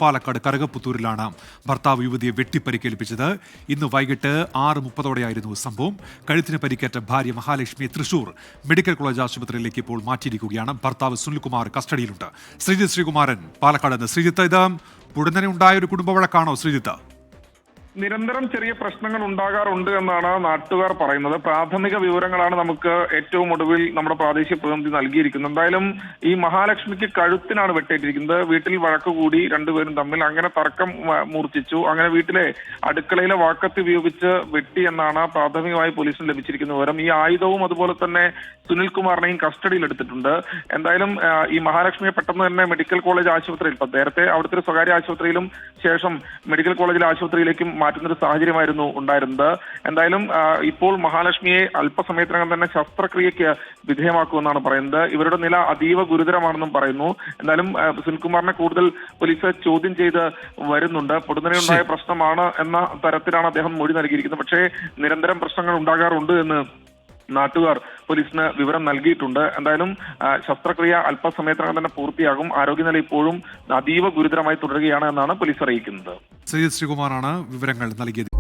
പാലക്കാട് കറുകപ്പുത്തൂരിലാണ് ഭർത്താവ് യുവതിയെ വെട്ടിപ്പരിക്കേൽപ്പിച്ചത്. ഇന്ന് വൈകിട്ട് 6:30ഓടെയായിരുന്നു സംഭവം. കഴുത്തിന് പരിക്കേറ്റ ഭാര്യ മഹാലക്ഷ്മിയെ തൃശൂർ മെഡിക്കൽ കോളേജ് ആശുപത്രിയിലേക്ക് ഇപ്പോൾ മാറ്റിയിരിക്കുകയാണ്. ഭർത്താവ് സുനിൽകുമാർ കസ്റ്റഡിയിലുണ്ട്. ശ്രീജിത്ത് ശ്രീകുമാരൻ പാലക്കാട് നിന്ന്. ശ്രീജിത്ത്, ഇത് ഉടനെ ഉണ്ടായ ഒരു കുടുംബ വഴക്കാണോ ശ്രീജിത്ത്? നിരന്തരം ചെറിയ പ്രശ്നങ്ങൾ ഉണ്ടാകാറുണ്ട് എന്നാണ് നാട്ടുകാർ പറയുന്നത്. പ്രാഥമിക വിവരങ്ങളാണ് നമുക്ക് ഏറ്റവും ഒടുവിൽ നമ്മുടെ പ്രാദേശിക പ്രതിനിധി നൽകിയിരിക്കുന്നത്. എന്തായാലും ഈ മഹാലക്ഷ്മിക്ക് കഴുത്തിനാണ് വെട്ടേറ്റിരിക്കുന്നത്. വീട്ടിൽ വഴക്ക് കൂടി രണ്ടുപേരും തമ്മിൽ അങ്ങനെ തർക്കം മൂർച്ഛിച്ചു. അങ്ങനെ വീട്ടിലെ അടുക്കളയിലെ വാക്കത്തി ഉപയോഗിച്ച് വെട്ടി എന്നാണ് പ്രാഥമികമായി പോലീസിന് ലഭിച്ചിരിക്കുന്ന വിവരം. ഈ ആയുധവും അതുപോലെ തന്നെ സുനിൽകുമാറിനെയും കസ്റ്റഡിയിൽ എടുത്തിട്ടുണ്ട്. എന്തായാലും ഈ മഹാലക്ഷ്മിയെ പെട്ടെന്ന് തന്നെ മെഡിക്കൽ കോളേജ് ആശുപത്രിയിൽ, നേരത്തെ അവിടുത്തെ ഒരു സ്വകാര്യ ആശുപത്രിയിലും ശേഷം മെഡിക്കൽ കോളേജിലെ ആശുപത്രിയിലേക്കും മാറ്റുന്നൊരു സാഹചര്യമായിരുന്നു ഉണ്ടായിരുന്നത്. എന്തായാലും ഇപ്പോൾ മഹാലക്ഷ്മിയെ അല്പസമയത്തിനകം തന്നെ ശസ്ത്രക്രിയയ്ക്ക് വിധേയമാക്കുമെന്നാണ് പറയുന്നത്. ഇവരുടെ നില അതീവ ഗുരുതരമാണെന്നും പറയുന്നു. എന്തായാലും സുനിൽകുമാറിനെ കൂടുതൽ പോലീസ് ചോദ്യം ചെയ്ത് വരുന്നുണ്ട്. പൊടുന്നനെയുണ്ടായ പ്രശ്നമാണ് എന്ന തരത്തിലാണ് അദ്ദേഹം മൊഴി നൽകിയിരിക്കുന്നത്. പക്ഷേ നിരന്തരം പ്രശ്നങ്ങൾ ഉണ്ടാകാറുണ്ട് എന്ന് നാട്ടുകാർ പോലീസിന് വിവരം നൽകിയിട്ടുണ്ട്. എന്തായാലും ശസ്ത്രക്രിയ അല്പസമയത്തിനകം തന്നെ പൂർത്തിയാകും. ആരോഗ്യനില ഇപ്പോഴും അതീവ ഗുരുതരമായി തുടരുകയാണ് എന്നാണ് പോലീസ് അറിയിക്കുന്നത്. ശ്രീജിത്ത് ശ്രീകുമാറാണ് വിവരങ്ങൾ നൽകിയത്.